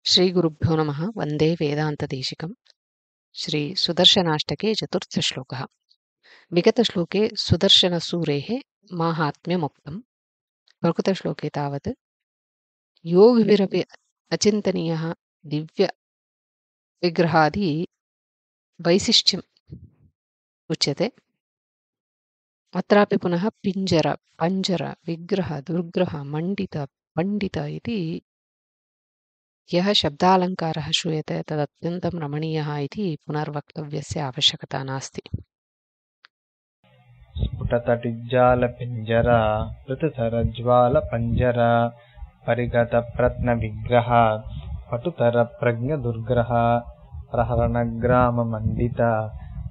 श्रीगुरुभ्यो नमः। वन्दे वेदान्तदेशिकम्। श्रीसुदर्शनाष्टके चतुर्थश्लोकः। विगतश्लोके सुदर्शनसूरेः माहात्म्यमुक्तम्। प्रकृतश्लोके तावत् योगिभिरपि अचिन्तनीयः दिव्यविग्रहादि वैशिष्ट्यम् उच्यते। अत्रापि पुनः पिञ्जर, पञ्जर, विग्रह, दुर्ग्रह, मण्डित, पण्डित इति यः शब्दालङ्कारः श्रूयते तदत्यन्तं रमणीयः इति पुनर्वक्तव्यस्य आवश्यकता नास्ति। स्फुटतटिज्जालपिञ्जर ऋतुधरज्वालपञ्जर परिगतप्रत्नविग्रह पटुतरप्रज्ञदुर्ग्रह प्रहरणग्राममण्डित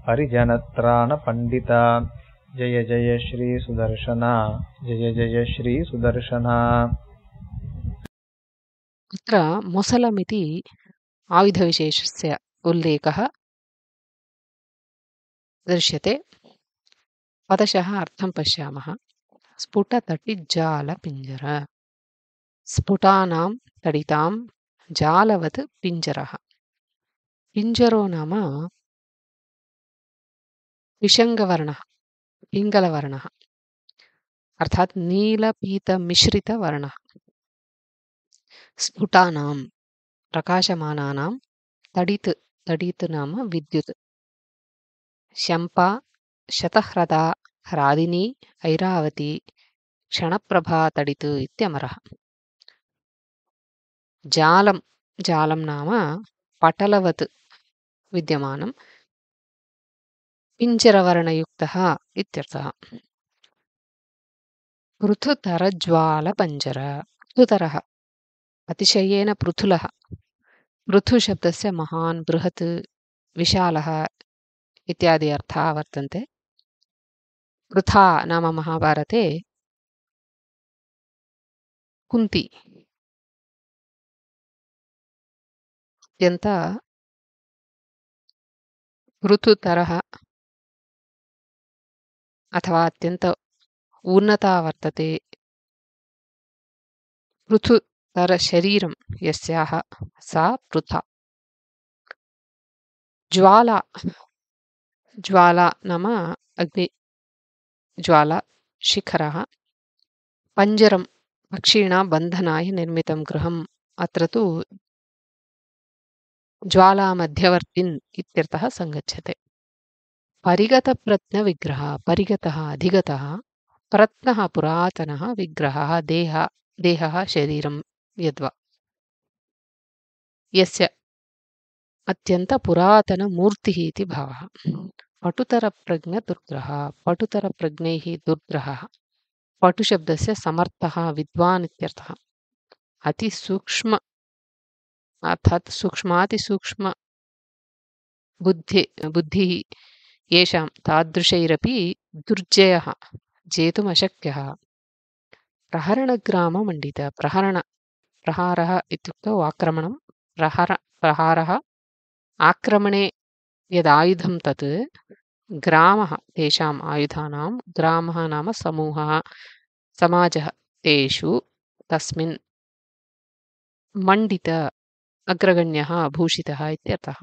परिजनत्राणपण्डित। जय जय श्री सुदर्शन, जय जय श्री सुदर्शन। अत्र मुसलमिति आयुधविशेषस्य उल्लेखः दृश्यते। पदशः अर्थं पश्यामः। स्फुटतटिज्जालपिञ्जर, स्फुटानां तडितां जालवत् पिञ्जरः। पिञ्जरो नाम विषङ्गवर्णः, पिङ्गलवर्णः, अर्थात् नीलपीतमिश्रितवर्णः। स्फुटानां प्रकाशमानानां, तडित्, तडित् नाम विद्युत्, शम्पा, शतह्रदा, ह्रादिनी, ऐरावती, क्षणप्रभा तडित् इत्यमरः। जालं, जालं नाम पटलवत् विद्यमानं पिञ्जरवर्णयुक्तः इत्यर्थः। पृथुतरज्वालपञ्जर, पृथुतरः अतिशयेन पृथुलः। पृथुशब्दस्य महान्, बृहत्, विशालः इत्यादि अर्थाः वर्तन्ते। पृथा नाम महाभारते कुन्ती अत्यन्त पृथुतरः अथवा अत्यन्त उन्नता वर्तते। पृथुतरशरीरं यस्याः सा पृथा। ज्वाला, ज्वाला नाम अग्नि, ज्वाला शिखरः। पञ्जरं पक्षिणां बन्धनाय निर्मितं गृहम्। अत्र तु ज्वालामध्यवर्तिन् इत्यर्थः सङ्गच्छते। परिगतप्रत्नविग्रहः, परिगतः अधिगतः, प्रत्नः पुरातनः, विग्रहः देहः शरीरं यद्वा, यस्य अत्यन्तपुरातनमूर्तिः इति भावः। पटुतरप्रज्ञदुर्ग्रहः, पटुतरप्रज्ञैः दुर्ग्रहः। पटुशब्दस्य समर्थः, विद्वान् इत्यर्थः। अतिसूक्ष्म अर्थात् सूक्ष्मातिसूक्ष्म बुद्धिः येषां तादृशैरपि दुर्जयः, जेतुमशक्यः। प्रहरणग्राममण्डित, प्रहारः इत्युक्तौ आक्रमणं। प्रहारः आक्रमणे यदायुधं तत्। ग्रामः तेषाम् आयुधानां, ग्रामः नाम समूहः, समाजः तेषु तस्मिन्। मण्डित अग्रगण्यः, भूषितः इत्यर्थः।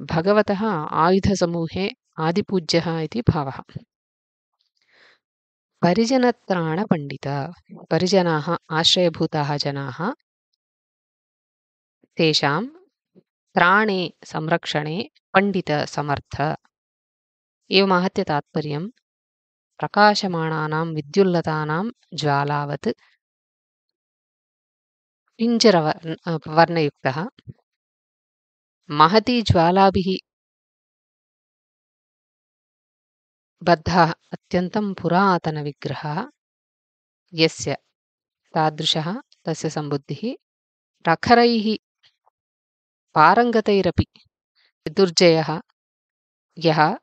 भगवतः आयुधसमूहे आदिपूज्यः इति भावः। परिजनत्राणपण्डित, परिजनाः आश्रयभूताः जनाः, तेषां त्राणे संरक्षणे पण्डित समर्थ। एवमाहत्य तात्पर्यं प्रकाशमानानां विद्युल्लतानां ज्वालावत् पिञ्जरवर्णयुक्तः, महती ज्वालाभिः बद्धः अत्यन्तं पुरातनविग्रहः, यस्य तादृशः तस्य सम्बुद्धिः। प्रखरैः पारङ्गतैरपि दुर्जयः, यः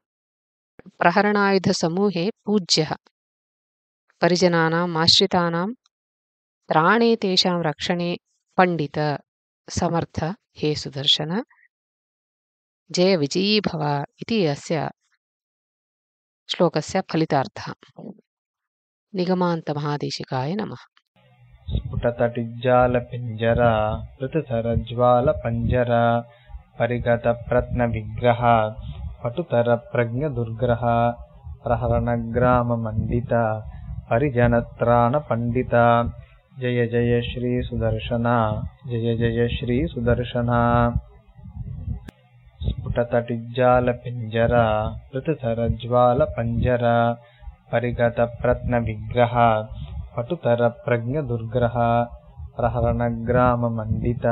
प्रहरणायुधसमूहे पूज्यः। परिजनानाम् आश्रितानां त्राणे तेषां रक्षणे पण्डित समर्थ। हे सुदर्शन, जय विजयी भव इति अस्य श्लोकस्य फलितार्थः। निगमान्तमहादेशिकाय नमः। स्फुटतटिज्जालपिञ्जरा ऋतुसरज्वालपञ्जरा परिगतप्रत्नविग्रह पटुतरप्रज्ञदुर्ग्रह प्रहरणग्राममण्डित परिजनत्राणपण्डित जय जय श्री सुदर्शना जय जय श्री सुदर्शना स्फुटतटिज्जालपिञ्जरा ऋतुसरज्वालपञ्जरा परिगतप्रत्नविग्रह पटुतरप्रज्ञदुर्ग्रह प्रहरणग्राममण्डित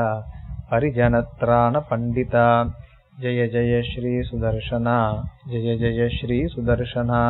परिजनत्राणपण्डित जय जय श्री सुदर्शना जय जय श्री सुदर्शना।